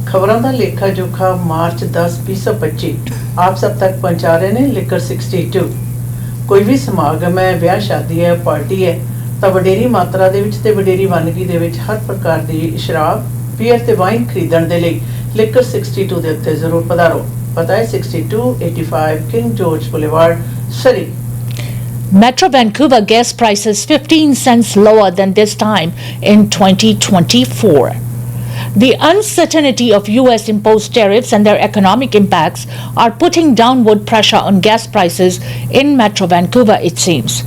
खबरों का लेखा जोखा मार्च 10-2025 आप सब तक पहुंचा रहे हैं लिकर 62। कोई भी समागम है, ब्याह शादी है, पार्टी है तो वडेरी मात्रा दे विच ते वडेरी वनगी दे विच हर प्रकार की शराब, बीयर ते वाइन खरीदण दे लई लिकर 62 दे उत्ते जरूर पधारो। पता है 6285 किंग जॉर्ज बुलेवार्ड, सरी। Metro Vancouver gas prices 15 cents lower than this time in 2024. The uncertainty of US imposed tariffs and their economic impacts are putting downward pressure on gas prices in Metro Vancouver, it seems.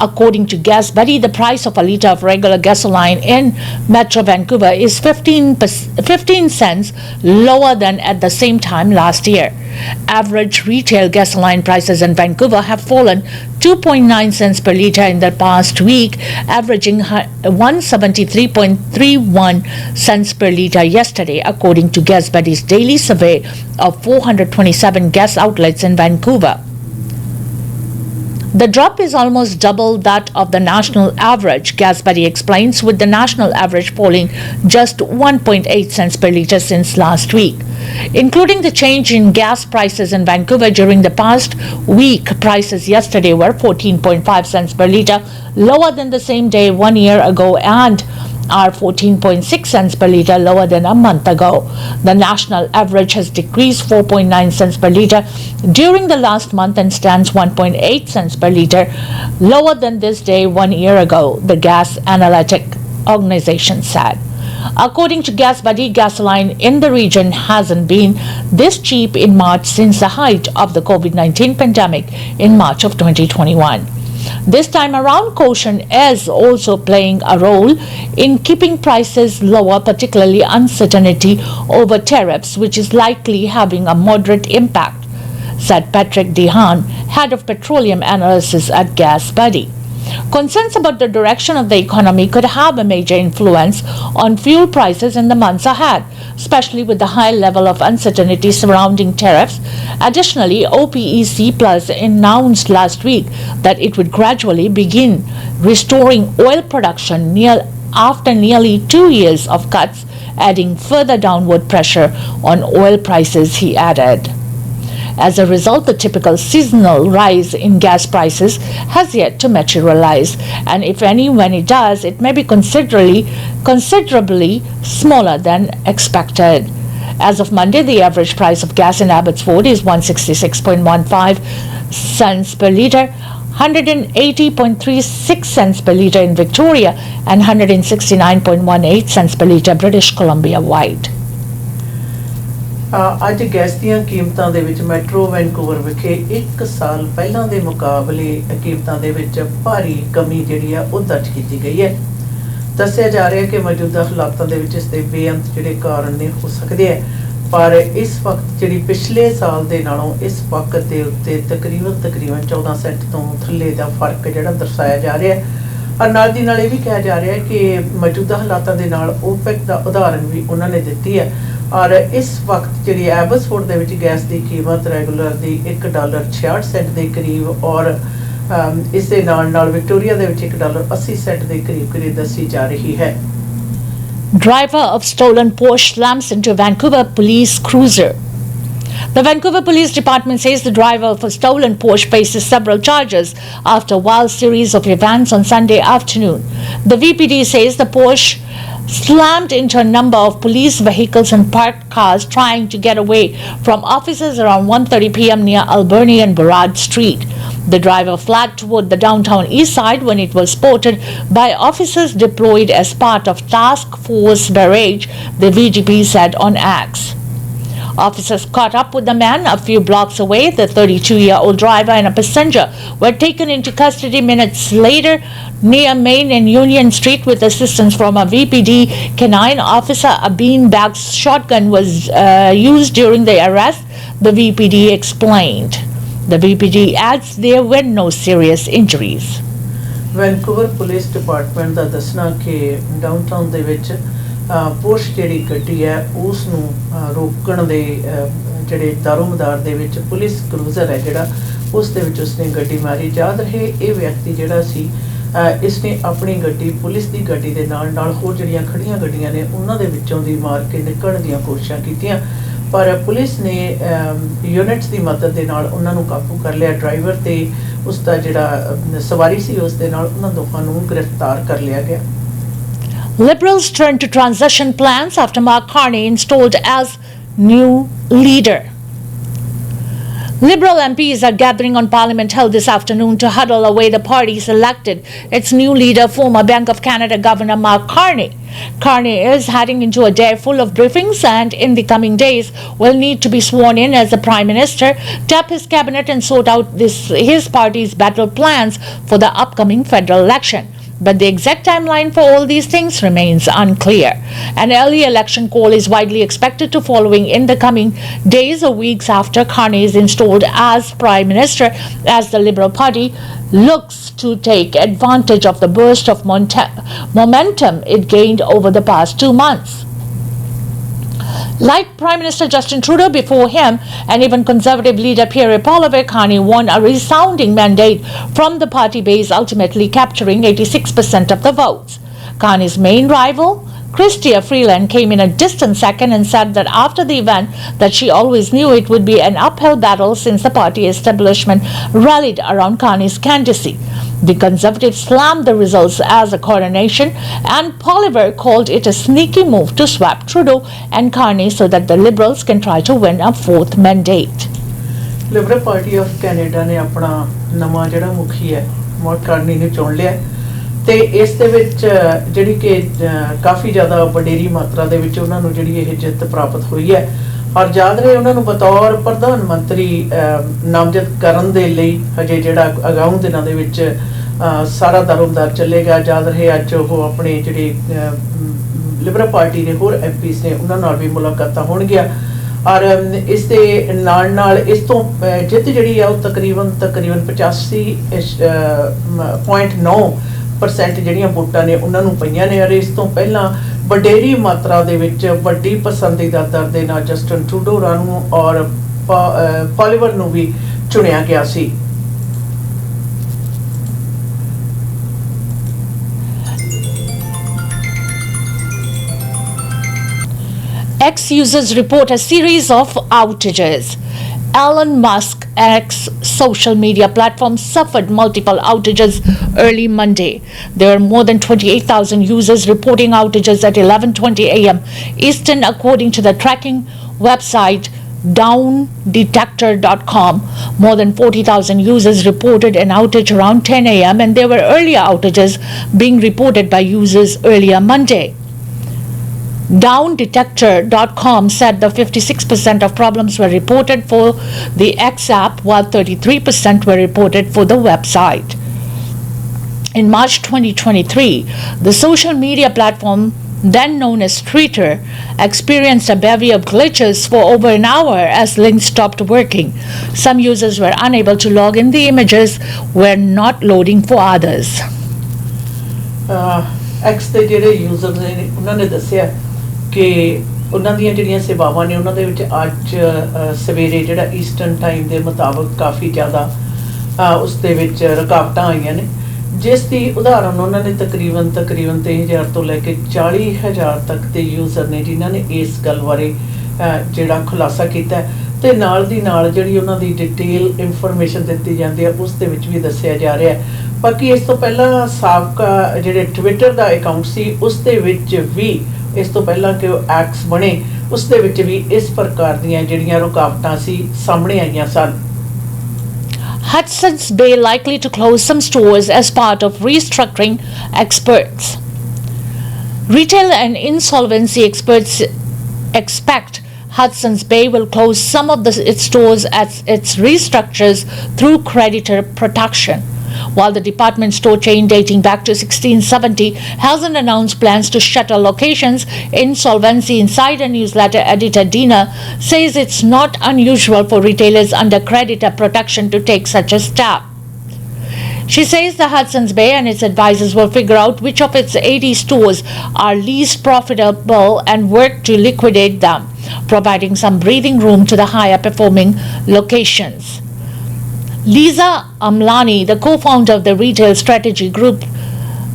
According to Gas Buddy, the price of a litre of regular gasoline in Metro Vancouver is 15 cents lower than at the same time last year. Average retail gasoline prices in Vancouver have fallen 2.9 cents per litre in the past week, averaging 173.31 cents per litre yesterday, according to Gas Buddy's daily survey of 427 gas outlets in Vancouver. The drop is almost double that of the national average, Gas Buddy explains, with the national average falling just 1.8 cents per litre since last week. Including the change in gas prices in Vancouver during the past week, prices yesterday were 14.5 cents per litre, lower than the same day 1 year ago, and are 14.6 cents per litre lower than a month ago. The national average has decreased 4.9 cents per litre during the last month and stands 1.8 cents per litre lower than this day 1 year ago, the gas analytic organization said. According to Gas Buddy, gasoline in the region hasn't been this cheap in March since the height of the COVID-19 pandemic in March of 2021. This time around, caution is also playing a role in keeping prices lower, particularly uncertainty over tariffs, which is likely having a moderate impact, said Patrick Dehaan, head of petroleum analysis at Gas Buddy. Concerns about the direction of the economy could have a major influence on fuel prices in the months ahead, especially with the high level of uncertainty surrounding tariffs. Additionally, OPEC Plus announced last week that it would gradually begin restoring oil production after nearly 2 years of cuts, adding further downward pressure on oil prices, he added. As a result, the typical seasonal rise in gas prices has yet to materialize, and if any, when it does, it may be considerably smaller than expected. As of Monday, the average price of gas in Abbotsford is 166.15 cents per litre, 180.36 cents per litre in Victoria, and 169.18 cents per litre British Columbia wide. ਅੱਜ gas ਦੀਆਂ ਕੀਮਤਾਂ ਦੇ ਵਿੱਚ metro Vancouver ਵਿਖੇ 1 ਸਾਲ ਪਹਿਲਾਂ ਦੇ ਮੁਕਾਬਲੇ ਕੀਮਤਾਂ ਦੇ ਵਿੱਚ ਭਾਰੀ ਕਮੀ ਜਿਹੜੀ ਆ ਉਹ ਦਰਜ ਕੀਤੀ ਗਈ ਹੈ। ਦੱਸਿਆ ਜਾ ਰਿਹਾ ਕਿ ਮੌਜੂਦਾ ਹਾਲਾਤਾਂ ਦੇ ਵਿੱਚ ਇਸ ਦੇ ਬੇਅੰਤ ਜਿਹੜੇ ਕਾਰਨ ਨੇ ਹੋ ਸਕਦੇ ਆ, ਪਰ ਇਸ ਵਕਤ ਜਿਹੜੀ ਪਿਛਲੇ ਸਾਲ ਦੇ ਨਾਲੋਂ ਇਸ ਵਕਤ ਦੇ ਉੱਤੇ ਤਕਰੀਬਨ 14 ਸੈਂਟ ਤੋਂ ਥੱਲੇ ਦਾ ਫਰਕ ਜਿਹੜਾ ਦਰਸਾਇਆ ਜਾ ਰਿਹਾ ਹੈ। और नाल दी नाल ये भी कहा जा रहा है कि मौजूदा हालातों के नाल ओपेक का उदाहरण भी उन्होंने दी है। और इस वक्त जी एबसफोर्ड दे विच गैस की कीमत रेगूलर की $1.66 के करीब और इस दे नाल विक्टोरिया दे विच $1.80 के करीब दसी जा रही है। Driver of stolen Porsche slams into Vancouver police cruiser. The Vancouver Police Department says the driver of a stolen Porsche faces several charges after a wild series of events on Sunday afternoon. The VPD says the Porsche slammed into a number of police vehicles and parked cars trying to get away from officers around 1:30 p.m. near Alberni and Burrard Street. The driver fled toward the downtown east side when it was spotted by officers deployed as part of Task Force Barrage, the VGP said on X. Officers caught up with the man a few blocks away. The 32-year-old driver and a passenger were taken into custody minutes later near Main and Union Street with assistance from a VPD canine officer. A beanbag shotgun was used during the arrest, the VPD explained. The VPD adds there were no serious injuries. Vancouver Police Department ਦਾ ਦੱਸਣਾ ਕਿ downtown ਦੇ ਵਿੱਚ Porsche जी गड्डी है उसनू रोकण दे ਜਿਹੜੇ ਦਾਰੋਮਦਾਰ ਦੇ ਵਿੱਚ ਪੁਲਿਸ ਕਰੂਜ਼ਰ ਹੈ ਜਿਹੜਾ ਉਸ ਦੇ ਵਿੱਚ ਉਸਨੇ ਗੱਡੀ ਮਾਰੀ। ਯਾਦ ਰਹੇ ਇਹ ਵਿਅਕਤੀ ਜਿਹੜਾ ਸੀ इसने अपनी गड्डी पुलिस की गड्डी के नाल होर जिहड़ियां खड़ियां गड्डियां ने उन्हां दे विच्चों दी मार के निकलण दीयां कोशिशां कीतियां, पर पुलिस ने यूनिट्स की मदद दे नाल उन्हां नूं काबू कर लिया। ड्राइवर ते उसका जिहड़ा सवारी सी उस दे नाल उन्हां दोहां नूं गिरफ्तार कर लिया गया। Liberals turn to transition plans after Mark Carney installed as new leader. Liberal MPs are gathering on Parliament Hill this afternoon to huddle away the party selected its new leader, former Bank of Canada Governor Mark Carney. Carney is heading into a day full of briefings and in the coming days will need to be sworn in as the Prime Minister, tap his cabinet and sort out his party's battle plans for the upcoming federal election. But the exact timeline for all these things remains unclear. An early election call is widely expected to following in the coming days or weeks after Carney is installed as Prime Minister, as the Liberal Party looks to take advantage of the burst of momentum it gained over the past 2 months. Like Prime Minister Justin Trudeau before him, and even Conservative leader Pierre Poilievre, Carney won a resounding mandate from the party base, ultimately capturing 86% of the votes. Carney's main rival, Chrystia Freeland, came in a distant second and said that after the event that she always knew it would be an uphill battle since the party establishment rallied around Carney's candidacy. The Conservatives slammed the results as a coronation, and Poilievre called it a sneaky move to swap Trudeau and Carney so that the Liberals can try to win a 4th mandate. Liberal Party of Canada ने अपना नवा जिहड़ा मुखी है mark Carney ने चुन लिया ते इस दे विच जिहड़ी कि काफ़ी ज़्यादा वडेरी मात्रा दे विच उन्हां नूं जिहड़ी इह जिੱਤ प्राप्त हुई है और याद रहे उन्हां नूं बतौर प्रधानमंत्री नामजद करन दे लई हजे जिहड़ा अगाऊं दिनां दे विच सारा दारोमदार चलेगा। याद रहे अज वो अपने जिहड़े लिबरल पार्टी ने होर MPs ने उन्हां नाल भी मुलाकातां होणगीਆਂ और इस दे नाल नाल इस तो जिੱਤ जिहड़ी है वो तकरीबन 85.9% ਜਿਹੜੀਆਂ ਵੋਟਾਂ ਨੇ ਉਹਨਾਂ ਨੂੰ ਪਈਆਂ ਨੇ ਔਰ ਇਸ ਤੋਂ ਪਹਿਲਾਂ ਵਡੇਰੀ ਮਾਤਰਾ ਦੇ ਵਿੱਚ ਵੱਡੀ ਪਸੰਦੀਦਾ ਦਰ ਦੇ ਨਾਲ ਜਸਟਨ ਟਰੂਡੋ ਨੂੰ ਔਰ ਪੋਲੀਵਰ ਨੂੰ ਵੀ ਚੁਣਿਆ ਗਿਆ ਸੀ। X users report a series of outages. Elon Musk X social media platform suffered multiple outages early Monday. There are more than 28,000 users reporting outages at 11:20 a.m. Eastern, according to the tracking website downdetector.com. More than 40,000 users reported an outage around 10 a.m. and there were earlier outages being reported by users earlier Monday. Downdetector.com said that 56% of problems were reported for the X app, while 33% were reported for the website. In March 2023, the social media platform, then known as Twitter, experienced a bevy of glitches for over an hour as links stopped working. Some users were unable to log in. The images were not loading for others. X ਦੇ ਜਿਹੜੇ user ਨੇ ਉਹਨਾਂ ਨੇ ਦੱਸਿਆ ਕਿ ਉਹਨਾਂ ਦੀਆਂ ਜਿਹੜੀਆਂ ਸੇਵਾਵਾਂ ਨੇ ਉਹਨਾਂ ਦੇ ਵਿੱਚ ਅੱਜ ਸਵੇਰੇ ਜਿਹੜਾ ਈਸਟਰਨ ਟਾਈਮ ਦੇ ਮੁਤਾਬਕ ਕਾਫੀ ਜ਼ਿਆਦਾ ਉਸ ਦੇ ਵਿੱਚ ਰੁਕਾਵਟਾਂ ਆਈਆਂ ਨੇ, ਜਿਸ ਦੀ ਉਦਾਹਰਨ ਉਹਨਾਂ ਨੇ ਤਕਰੀਬਨ 23,000 ਤੋਂ ਲੈ ਕੇ 40,000 ਤੱਕ ਦੇ ਯੂਜ਼ਰ ਨੇ ਜਿਨ੍ਹਾਂ ਨੇ ਇਸ ਗੱਲ ਬਾਰੇ ਜਿਹੜਾ ਖੁਲਾਸਾ ਕੀਤਾ ਤੇ ਨਾਲ ਦੀ ਨਾਲ ਜਿਹੜੀ ਉਹਨਾਂ ਦੀ ਡਿਟੇਲ ਇਨਫੋਰਮੇਸ਼ਨ ਦਿੱਤੀ ਜਾਂਦੀ ਹੈ ਉਸ ਦੇ ਵਿੱਚ ਵੀ ਦੱਸਿਆ ਜਾ ਰਿਹਾ ਹੈ। ਬਾਕੀ ਇਸ ਤੋਂ ਪਹਿਲਾਂ ਸਾਬਕਾ ਜਿਹੜੇ ਟਵਿੱਟਰ ਦਾ ਅਕਾਊਂਟ ਸੀ ਉਸ ਦੇ ਵਿੱਚ ਵੀ ਇਸ ਤੋਂ ਪਹਿਲਾਂ ਕਿ ਉਹ ਐਕਸ ਬਣੇ ਉਸ ਦੇ ਵਿੱਚ ਵੀ ਇਸ ਪ੍ਰਕਾਰ ਦੀਆਂ ਜਿਹੜੀਆਂ ਰੁਕਾਵਟਾਂ ਸੀ ਸਾਹਮਣੇ ਆਈਆਂ ਸਨ। Hudson's Bay likely to close some stores as part of restructuring, experts. Retail and insolvency experts expect Hudson's Bay will close some of its stores as it restructures through creditor protection. While the department store chain dating back to 1670 hasn't announced plans to shutter locations, Insolvency Insider newsletter editor Dina says it's not unusual for retailers under creditor protection to take such a step. She says the Hudson's Bay and its advisors will figure out which of its 80 stores are least profitable and work to liquidate them, providing some breathing room to the higher performing locations. Lisa Amlani, the co-founder of the retail strategy group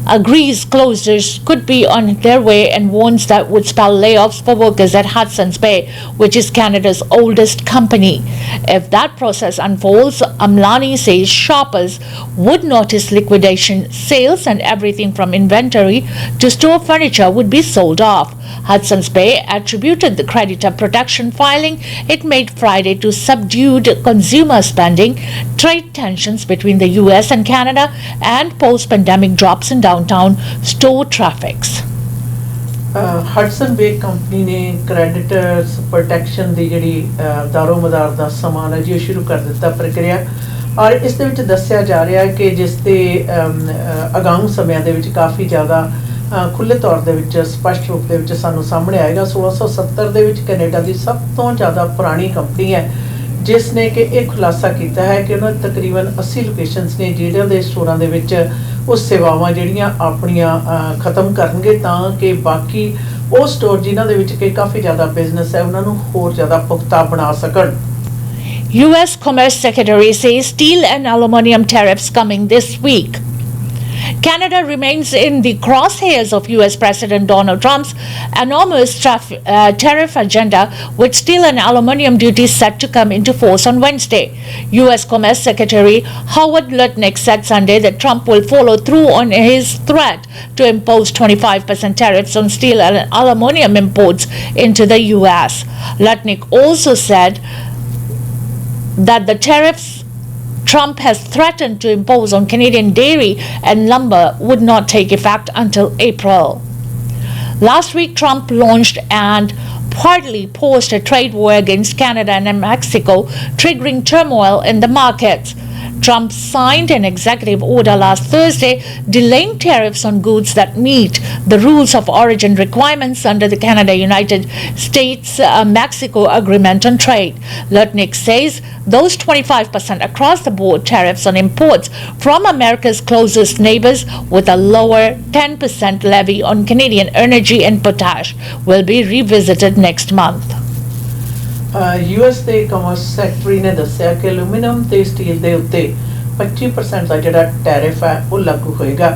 agrees closures could be on their way and warns that would spell layoffs for workers at Hudson's Bay, which is Canada's oldest company. If that process unfolds, Amlani says shoppers would notice liquidation sales and everything from inventory to store furniture would be sold off. Hudson's Bay attributed the creditor protection filing it made Friday to subdued consumer spending, trade tensions between the US and Canada, and post-pandemic drops in downtown store traffics. Hudson Bay Company ਨੇ creditors protection ਦੀ ਜਿਹੜੀ ਦਾਰੋਮਦਾਰ ਦਾ ਸਮਾਨ ਹੈ ਜੀ ਸ਼ੁਰੂ ਕਰ ਦਿੱਤਾ ਪ੍ਰਕਿਰਿਆ ਔਰ ਇਸ ਦੇ ਵਿੱਚ ਦੱਸਿਆ ਜਾ ਰਿਹਾ ਹੈ ਕਿ ਜਿਸ ਦੇ ਅਗਾਊਂ ਸਮਿਆਂ ਦੇ ਵਿੱਚ ਕਾਫੀ ਜ਼ਿਆਦਾ ਖੁੱਲ੍ਹੇ ਤੌਰ ਦੇ ਵਿੱਚ ਸਪਸ਼ਟ ਰੂਪ ਦੇ ਵਿੱਚ ਸਾਨੂੰ ਸਾਹਮਣੇ ਆਏਗਾ 1670 ਦੇ ਵਿੱਚ ਕੈਨੇਡਾ ਦੀ ਸਭ ਤੋਂ ਜ਼ਿਆਦਾ ਪੁਰਾਣੀ ਕੰਪਨੀ ਹੈ ਜਿਸ ਨੇ ਕਿ ਇਹ ਖੁਲਾਸਾ ਕੀਤਾ ਹੈ ਕਿ ਉਹਨਾਂ ਤਕਰੀਬਨ 80 ਲੋਕੇਸ਼ਨਸ ਨੇ ਜਿਹੜਿਆਂ ਦੇ ਸਟੋਰਾਂ ਦੇ ਵਿੱਚ ਉਹ ਸੇਵਾਵਾਂ ਜਿਹੜੀਆਂ ਆਪਣੀਆਂ ਖਤਮ ਕਰਨਗੇ ਤਾਂ ਕਿ ਬਾਕੀ ਉਹ ਸਟੋਰ ਜਿਨ੍ਹਾਂ ਦੇ ਵਿੱਚ ਕਿ ਕਾਫੀ ਜ਼ਿਆਦਾ ਬਿਜ਼ਨਸ ਹੈ ਉਹਨਾਂ ਨੂੰ ਹੋਰ ਜ਼ਿਆਦਾ ਪੁਖਤਾ ਬਣਾ ਸਕਣ US Commerce Secretary says steel and aluminum tariffs coming this week. Canada remains in the crosshairs of US President Donald Trump's enormous tariff agenda, with steel and aluminum duties set to come into force on Wednesday. US Commerce Secretary Howard Lutnick said Sunday that Trump will follow through on his threat to impose 25% tariffs on steel and aluminum imports into the US. Lutnick also said that the tariffs Trump has threatened to impose on Canadian dairy and lumber would not take effect until April. Last week, Trump launched and partly posed a trade war against Canada and Mexico, triggering turmoil in the markets. Trump signed an executive order last Thursday delaying tariffs on goods that meet the rules of origin requirements under the Canada-United States-Mexico Agreement on Trade. Lutnick says those 25% across-the-board tariffs on imports from America's closest neighbors with a lower 10% levy on Canadian energy and potash will be revisited next month. US ਦੇ commerce secretary ਨੇ ਦੱਸਿਆ ਕਿ aluminium ਤੇ steel ਦੇ ਉੱਤੇ 25% ਦਾ ਜਿਹੜਾ tariff ਹੈ ਉਹ ਲਾਗੂ ਹੋਏਗਾ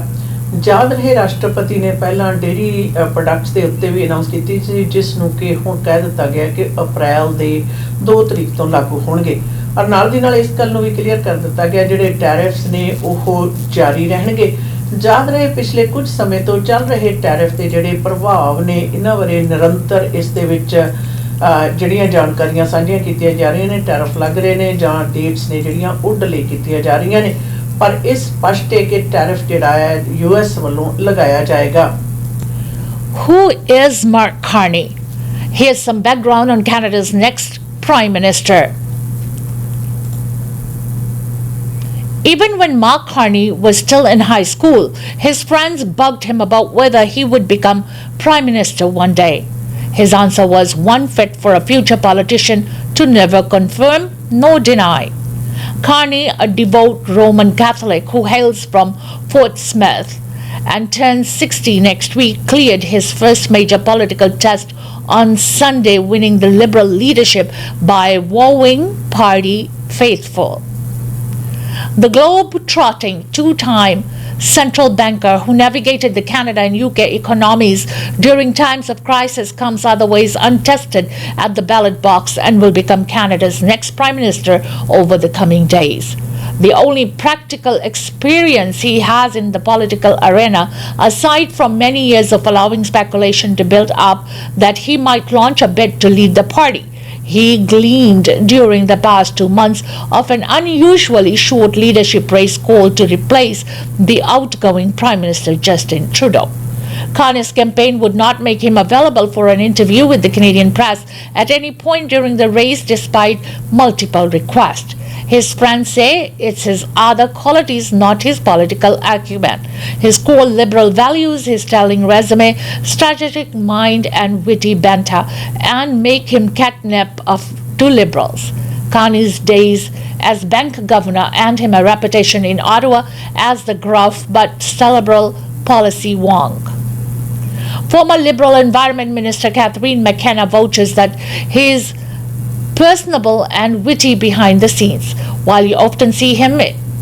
ਯਾਦ ਰਹੇ ਰਾਸ਼ਟਰਪਤੀ ਨੇ ਪਹਿਲਾਂ ਡੇਰੀ ਪ੍ਰੋਡਕਟਸ ਦੇ ਉੱਤੇ ਵੀ ਅਨਾਉਂਸ ਕੀਤੀ ਸੀ ਜਿਸ ਨੂੰ ਕਿ ਹੁਣ ਕਹਿ ਦਿੱਤਾ ਗਿਆ ਕਿ ਅਪ੍ਰੈਲ ਦੇ 2 ਤਰੀਕ ਤੋਂ ਲਾਗੂ ਹੋਣਗੇ ਔਰ ਨਾਲ ਦੀ ਨਾਲ ਇਸ ਗੱਲ ਨੂੰ ਵੀ ਕਲੀਅਰ ਕਰ ਦਿੱਤਾ ਗਿਆ ਜਿਹੜੇ ਟੈਰਿਫਸ ਨੇ ਉਹ ਜਾਰੀ ਰਹਿਣਗੇ ਯਾਦ ਰਹੇ ਪਿਛਲੇ ਕੁਝ ਸਮੇਂ ਤੋਂ ਚੱਲ ਰਹੇ ਟੈਰਿਫ ਦੇ ਜਿਹੜੇ ਪ੍ਰਭਾਵ ਨੇ ਇਹਨਾਂ ਬਾਰੇ ਨਿਰੰਤਰ ਇਸ ਦੇ ਵਿੱਚ ਜਿਹੜੀਆਂ ਜਾਣਕਾਰੀਆਂ ਸਾਂਝੀਆਂ ਕੀਤੀਆਂ ਜਾ ਰਹੀਆਂ ਨੇ ਟੈਰਿਫ ਲੱਗ ਰਹੇ ਨੇ ਜਾਂ ਡੇਟਸ ਨੇ ਜਿਹੜੀਆਂ ਉਹ ਡਿਲੇ ਕੀਤੀਆਂ ਜਾ ਰਹੀਆਂ ਨੇ ਪਰ ਇਹ ਸਪਸ਼ਟ ਹੈ ਕਿ ਟੈਰਿਫ ਜਿਹੜਾ ਹੈ US ਵੱਲੋਂ ਲਗਾਇਆ ਜਾਏਗਾ Who is Mark Carney? Here's some background on Canada's next Prime Minister. Even when Mark Carney was still in high school, his friends bugged him about whether he would become Prime Minister one day. His answer was one fit for a future politician to never confirm nor deny. Carney, a devout Roman Catholic who hails from Fort Smith and turns 60 next week, cleared his first major political test on Sunday, winning the Liberal leadership by wowing party faithful. The globe-trotting two-time central banker who navigated the Canada and UK economies during times of crisis comes otherwise untested at the ballot box and will become Canada's next Prime Minister over the coming days. The only practical experience he has in the political arena, aside from many years of allowing speculation to build up that he might launch a bid to lead the party, he gleaned during the past 2 months of an unusually short leadership race call to replace the outgoing Prime Minister Justin Trudeau. Carney's campaign would not make him available for an interview with the Canadian press at any point during the race despite multiple requests. His friends say it's his other qualities, not his political acumen. His core liberal values, his sterling resume, strategic mind and witty banter, and make him catnip to liberals. Carney's days as bank governor earned him a reputation in Ottawa as the gruff but cerebral policy wonk. Former Liberal Environment Minister Catherine McKenna vouches that he is personable and witty behind the scenes. While you often see him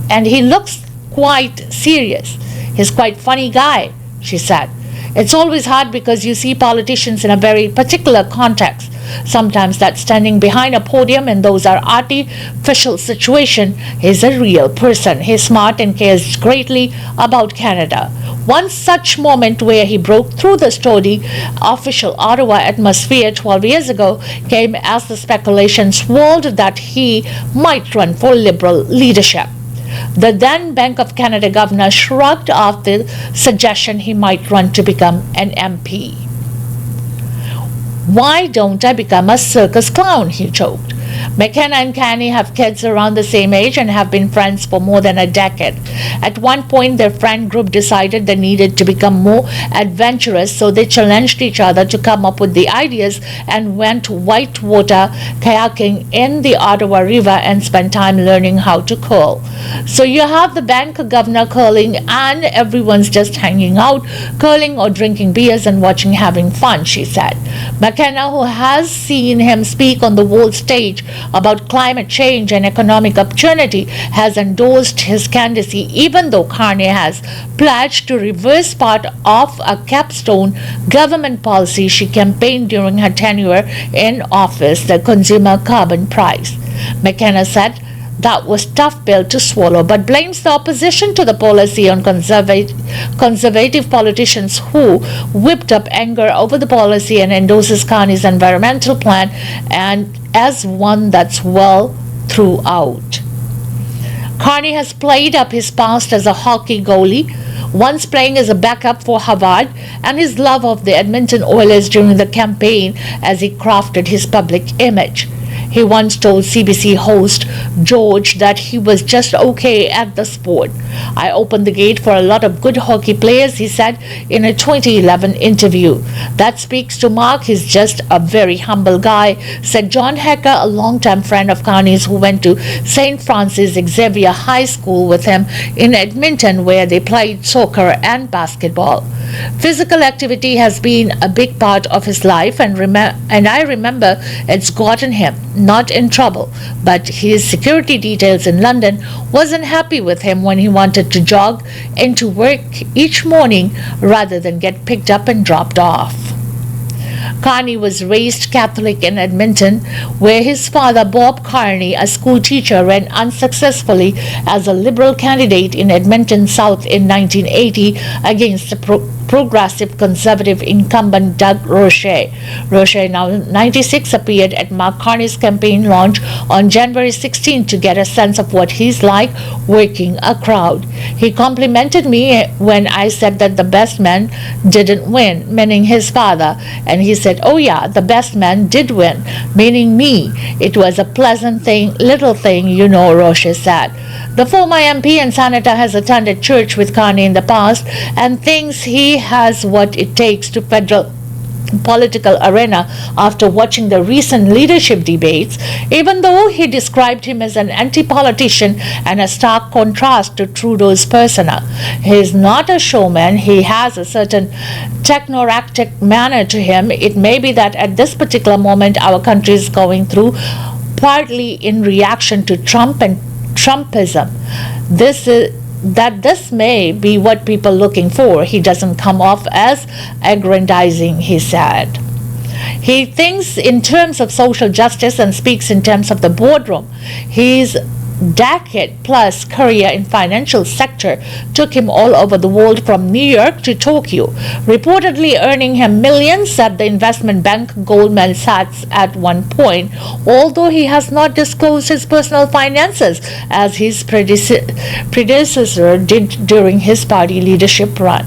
and he looks quite serious, He's quite funny guy, she said. It's always hard because you see politicians in a very particular context. Sometimes that's standing behind a podium and those are artificial situations. He's a real person. He's smart and cares greatly about Canada. One such moment where he broke through the sturdy official Ottawa atmosphere 12 years ago came as the speculation swirled that he might run for Liberal leadership. The then Bank of Canada governor shrugged off the suggestion he might run to become an MP. Why don't I become a circus clown? He joked. McKenna and Carney have kids around the same age and have been friends for more than a decade. At one point, their friend group decided they needed to become more adventurous, so they challenged each other to come up with the ideas and went whitewater kayaking in the Ottawa River and spent time learning how to curl. So you have the bank governor curling and everyone's just hanging out, curling or drinking beers and having fun, she said. McKenna, who has seen him speak on the world stage about climate change and economic opportunity, has endorsed his candidacy, even though Carney has pledged to reverse part of a capstone government policy she campaigned during her tenure in office, the consumer carbon price. McKenna said that was tough pill to swallow, but blames the opposition to the policy on conservative politicians who whipped up anger over the policy and endorses Carney's environmental plan and as one that's well throughout. Carney has played up his past as a hockey goalie, once playing as a backup for Harvard, and his love of the Edmonton Oilers during the campaign as he crafted his public image. He once told CBC host George that he was just okay at the sport. I opened the gate for a lot of good hockey players, he said in a 2011 interview. That speaks to Mark. He's just a very humble guy, said John Hecker, a longtime friend of Carney's who went to St. Francis Xavier High School with him in Edmonton, where they played soccer and basketball. Physical activity has been a big part of his life, and I remember it's gotten him not in trouble, but his security details in London wasn't happy with him when he wanted to jog into work each morning rather than get picked up and dropped off. Carney was raised Catholic in Edmonton, where his father, Bob Carney, a school teacher, ran unsuccessfully as a Liberal candidate in Edmonton South in 1980 against the progressive conservative incumbent Doug Roche. Roche, now 96, appeared at Mark Carney's campaign launch on January 16 to get a sense of what he's like working a crowd. He complimented me when I said that the best man didn't win, meaning his father, and he said, "Oh yeah, the best man did win," meaning me. It was a pleasant thing, little thing, you know, Roche said. The former MP and senator has attended church with Carney in the past and thinks he has what it takes to federal political arena after watching the recent leadership debates, even though he described him as an anti-politician and a stark contrast to Trudeau's persona. He is not a showman. He has a certain technocratic manner to him. It may be that at this particular moment our country is going through, partly in reaction to Trump and Trumpism, this may be what people are looking for. He doesn't come off as aggrandizing, he said. He thinks in terms of social justice and speaks in terms of the boardroom. His decade-plus career in financial sector took him all over the world, from New York to Tokyo, reportedly earning him millions at the investment bank Goldman Sachs at one point, although he has not disclosed his personal finances as his predecessor did during his party leadership run.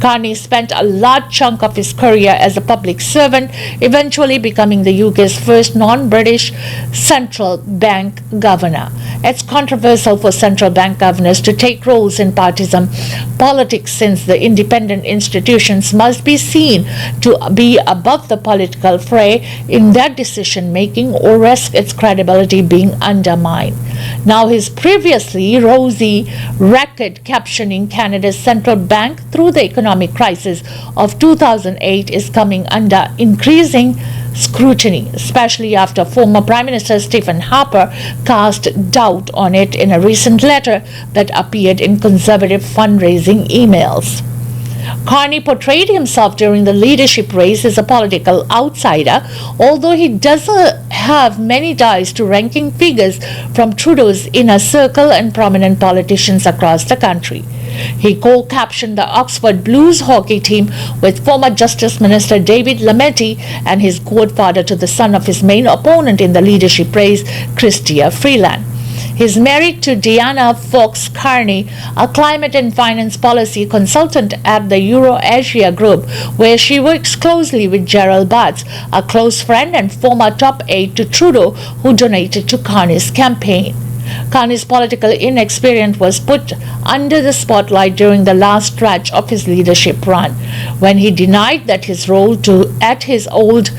Carney spent a large chunk of his career as a public servant, eventually becoming the UK's first non-British central bank governor. It's controversial for central bank governors to take roles in partisan politics, since the independent institutions must be seen to be above the political fray in their decision-making or risk its credibility being undermined. Now his previously rosy record capturing Canada's central bank through the economic crisis of 2008 is coming under increasing scrutiny, especially after former Prime Minister Stephen Harper cast doubt on it in a recent letter that appeared in Conservative fundraising emails. Carney portrayed himself during the leadership race as a political outsider, although he doesn't have many ties to ranking figures from Trudeau's inner circle and prominent politicians across the country. He co-captained the Oxford Blues hockey team with former Justice Minister David Lametti and his godfather to the son of his main opponent in the leadership race, Chrystia Freeland. He is married to Diana Fox Carney, a climate and finance policy consultant at the Euro-Asia Group, where she works closely with Gerald Butts, a close friend and former top aide to Trudeau, who donated to Carney's campaign. Carney's political inexperience was put under the spotlight during the last stretch of his leadership run, when he denied that his role at his old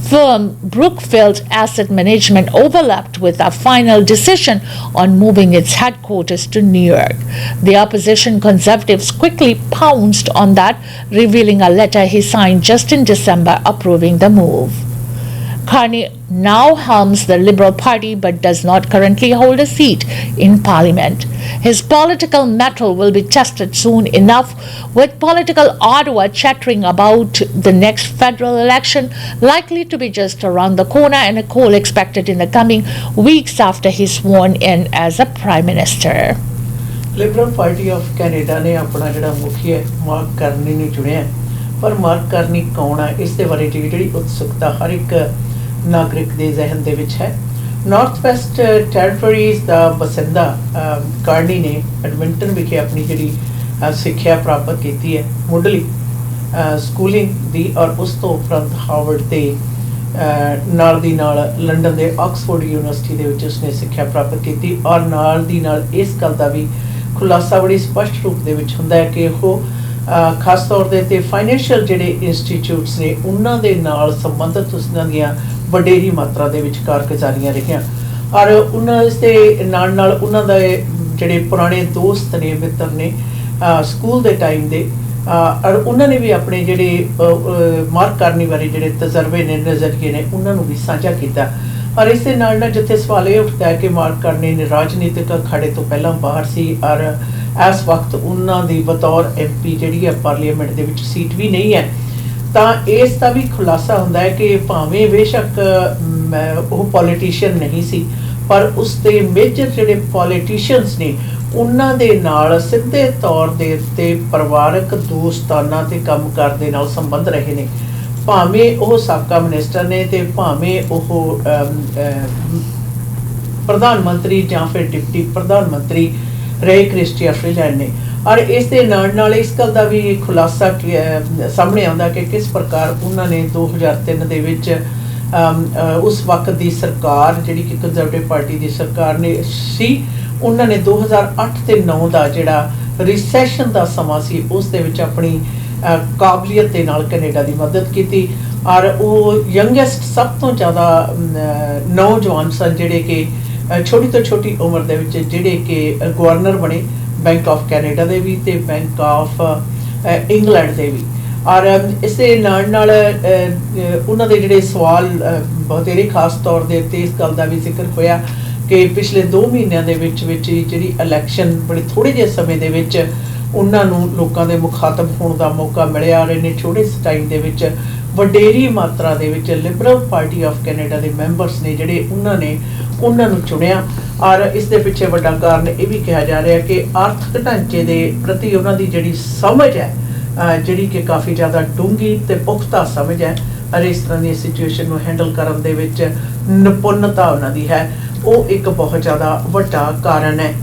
firm Brookfield Asset Management overlapped with a final decision on moving its headquarters to New York. The opposition Conservatives quickly pounced on that, revealing a letter he signed just in December approving the move. Carney now helms the Liberal Party but does not currently hold a seat in Parliament. His political mettle will be tested soon enough, with political Ottawa chattering about the next federal election likely to be just around the corner and a poll expected in the coming weeks after he's sworn in as a Prime Minister. Liberal party of Canada ने अपना जिहड़ा मुखी है mark Carney ने चुनिया, पर mark Carney कौन है इस दे बारे जिहड़ी उत्सुकता हर एक नागरिक ਦੇ ਜ਼ਹਿਨ ਦੇ ਵਿੱਚ ਹੈ। ਨਾਰਥ ਵੈਸਟ ਟੈਰੀਟਰੀਜ਼ ਦਾ ਬਸਿੰਦਾ ਕਾਰਨੀ ਨੇ ਐਡਮਿੰਟਨ ਵਿਖੇ ਆਪਣੀ ਜਿਹੜੀ ਸਿੱਖਿਆ ਪ੍ਰਾਪਤ ਕੀਤੀ ਹੈ, ਮੁੱਢਲੀ ਸਕੂਲਿੰਗ ਦੀ, ਔਰ ਉਸ ਤੋਂ ਉਪਰੰਤ ਹਾਰਵਰਡ ਤੇ ਨਾਲ ਦੀ ਨਾਲ ਲੰਡਨ ਦੇ ਆਕਸਫੋਰਡ ਯੂਨੀਵਰਸਿਟੀ ਦੇ ਵਿੱਚ ਉਸਨੇ ਸਿੱਖਿਆ ਪ੍ਰਾਪਤ ਕੀਤੀ, ਔਰ ਨਾਲ ਦੀ ਨਾਲ ਇਸ ਗੱਲ ਦਾ ਵੀ ਖੁਲਾਸਾ ਬੜੀ ਸਪਸ਼ਟ ਰੂਪ ਦੇ ਵਿੱਚ ਹੁੰਦਾ ਹੈ ਕਿ ਉਹ ਖਾਸ ਤੌਰ ਦੇ ਤੇ ਫਾਈਨੈਂਸ਼ੀਅਲ ਜਿਹੜੇ ਇੰਸਟੀਚਿਊਟਸ ਨੇ ਉਹਨਾਂ ਦੇ ਨਾਲ ਸੰਬੰਧਿਤ ਉਸਨਾਂ ਦੀਆਂ ਵਡੇਰੀ ਮਾਤਰਾ ਦੇ ਵਿੱਚ ਕਾਰਗੁਜ਼ਾਰੀਆਂ ਰਹੀਆਂ, ਔਰ ਉਹਨਾਂ ਇਸ ਦੇ ਨਾਲ ਨਾਲ ਉਹਨਾਂ ਦੇ ਜਿਹੜੇ ਪੁਰਾਣੇ ਦੋਸਤ ਨੇ, ਮਿੱਤਰ ਨੇ ਸਕੂਲ ਦੇ ਟਾਈਮ ਦੇ, ਔਰ ਉਹਨਾਂ ਨੇ ਵੀ ਆਪਣੇ ਜਿਹੜੇ ਮਾਰਕ ਕਾਰਨੀ ਬਾਰੇ ਜਿਹੜੇ ਤਜਰਬੇ ਨੇ, ਨਜ਼ਰੀਏ ਨੇ, ਉਹਨਾਂ ਨੂੰ ਵੀ ਸਾਂਝਾ ਕੀਤਾ। ਔਰ ਇਸ ਦੇ ਨਾਲ ਨਾਲ ਜਿੱਥੇ ਸਵਾਲ ਇਹ ਉੱਠਦਾ ਹੈ ਕਿ ਮਾਰਕ ਕਾਰਨੀ ਨੇ ਰਾਜਨੀਤਿਕ ਅਖਾੜੇ ਤੋਂ ਪਹਿਲਾਂ ਬਾਹਰ ਸੀ, ਔਰ ਇਸ ਵਕਤ ਉਹਨਾਂ ਦੀ ਬਤੌਰ MP ਜਿਹੜੀ ਹੈ ਪਾਰਲੀਮੈਂਟ ਦੇ ਵਿੱਚ ਸੀਟ ਵੀ ਨਹੀਂ ਹੈ, ਤਾਂ ਇਸ ਦਾ ਵੀ ਖੁਲਾਸਾ ਹੁੰਦਾ ਹੈ ਕਿ ਭਾਵੇਂ ਬੇਸ਼ੱਕ ਉਹ ਪੋਲੀਟੀਸ਼ੀਅਨ ਨਹੀਂ ਸੀ, ਪਰ ਉਸ ਦੇ ਮੇਜਰ ਜਿਹੜੇ ਪੋਲੀਟੀਸ਼ੀਅਨਸ ਨੇ ਉਹਨਾਂ ਦੇ ਨਾਲ ਸਿੱਧੇ ਤੌਰ ਦੇ ਉੱਤੇ ਪਰਿਵਾਰਕ ਦੋਸਤਾਨਾ ਤੇ ਕੰਮਕਾਰ ਦੇ ਨਾਲ ਸੰਬੰਧ ਰਹੇ ਨੇ, ਭਾਵੇਂ ਉਹ ਸਾਬਕਾ ਮਿਨਿਸਟਰ ਨੇ ਤੇ ਭਾਵੇਂ ਉਹ ਪ੍ਰਧਾਨ ਮੰਤਰੀ ਜਾਂ ਫਿਰ ਡਿਪਟੀ ਪ੍ਰਧਾਨ ਮੰਤਰੀ ਰਹੇ ਕ੍ਰਿਸਟੀਆ ਫਰੀਲੈਂਡ ਨੇ। ਔਰ ਇਸ ਦੇ ਨਾਲ ਨਾਲ ਇਸ ਗੱਲ ਦਾ ਵੀ ਖੁਲਾਸਾ ਸਾਹਮਣੇ ਆਉਂਦਾ ਕਿ ਕਿਸ ਪ੍ਰਕਾਰ ਉਹਨਾਂ ਨੇ 2003 ਦੇ ਵਿੱਚ ਉਸ ਵਕਤ ਦੀ ਸਰਕਾਰ ਜਿਹੜੀ ਕਿ ਕੰਜ਼ਰਵੇਟਿਵ ਪਾਰਟੀ ਦੀ ਸਰਕਾਰ ਨੇ ਸੀ, ਉਹਨਾਂ ਨੇ 2008 ਤੇ 9 ਦਾ ਜਿਹੜਾ ਰਿਸੈਸ਼ਨ ਦਾ ਸਮਾਂ ਸੀ ਉਸ ਦੇ ਵਿੱਚ ਆਪਣੀ ਕਾਬਲੀਅਤ ਦੇ ਨਾਲ ਕੈਨੇਡਾ ਦੀ ਮਦਦ ਕੀਤੀ, ਔਰ ਉਹ ਯੰਗੈਸਟ ਸਭ ਤੋਂ ਜ਼ਿਆਦਾ ਨੌਜਵਾਨ ਸਨ ਜਿਹੜੇ ਕਿ ਛੋਟੀ ਤੋਂ ਛੋਟੀ ਉਮਰ ਦੇ ਵਿੱਚ ਜਿਹੜੇ ਕਿ ਗਵਰਨਰ ਬਣੇ ਬੈਂਕ ਆਫ ਕੈਨੇਡਾ ਦੇ ਵੀ ਤੇ ਬੈਂਕ ਆਫ ਇੰਗਲੈਂਡ ਦੇ ਵੀ। ਔਰ ਇਸ ਦੇ ਨਾਲ ਨਾਲ ਉਹਨਾਂ ਦੇ ਜਿਹੜੇ ਸਵਾਲ ਬਥੇਰੇ ਖਾਸ ਤੌਰ ਦੇ ਉੱਤੇ ਇਸ ਗੱਲ ਦਾ ਵੀ ਜ਼ਿਕਰ ਹੋਇਆ ਕਿ ਪਿਛਲੇ 2 ਮਹੀਨਿਆਂ ਦੇ ਵਿੱਚ ਜਿਹੜੀ ਇਲੈਕਸ਼ਨ ਬੜੇ ਥੋੜ੍ਹੇ ਜਿਹੇ ਸਮੇਂ ਦੇ ਵਿੱਚ ਉਹਨਾਂ ਨੂੰ ਲੋਕਾਂ ਦੇ ਮੁਖਾਤਬ ਹੋਣ ਦਾ ਮੌਕਾ ਮਿਲਿਆ, ਔਰ ਇਹਨੇ ਛੋਟੇ ਟਾਈਮ ਦੇ ਵਿੱਚ ਵਡੇਰੀ ਮਾਤਰਾ ਦੇ ਵਿੱਚ ਲਿਬਰਲ ਪਾਰਟੀ ਆਫ ਕੈਨੇਡਾ ਦੇ ਮੈਂਬਰਸ ਨੇ ਜਿਹੜੇ ਉਹਨਾਂ ਨੂੰ ਚੁਣਿਆ। ਔਰ ਇਸ ਦੇ ਪਿੱਛੇ ਵੱਡਾ ਕਾਰਨ ਇਹ ਵੀ ਕਿਹਾ ਜਾ ਰਿਹਾ ਕਿ ਆਰਥਿਕ ਢਾਂਚੇ ਦੇ ਪ੍ਰਤੀ ਉਹਨਾਂ ਦੀ ਜਿਹੜੀ ਸਮਝ ਹੈ, ਜਿਹੜੀ ਕਿ ਕਾਫੀ ਜ਼ਿਆਦਾ ਡੂੰਘੀ ਤੇ ਪੁਖਤਾ ਸਮਝ ਹੈ, ਔਰ ਇਸ ਤਰ੍ਹਾਂ ਦੀ ਸਿਚੁਏਸ਼ਨ ਨੂੰ ਹੈਂਡਲ ਕਰਨ ਦੇ ਵਿੱਚ ਨਿਪੁੰਨਤਾ ਉਹਨਾਂ ਦੀ ਹੈ, ਉਹ ਇੱਕ ਬਹੁਤ ਜ਼ਿਆਦਾ ਵੱਡਾ ਕਾਰਨ ਹੈ।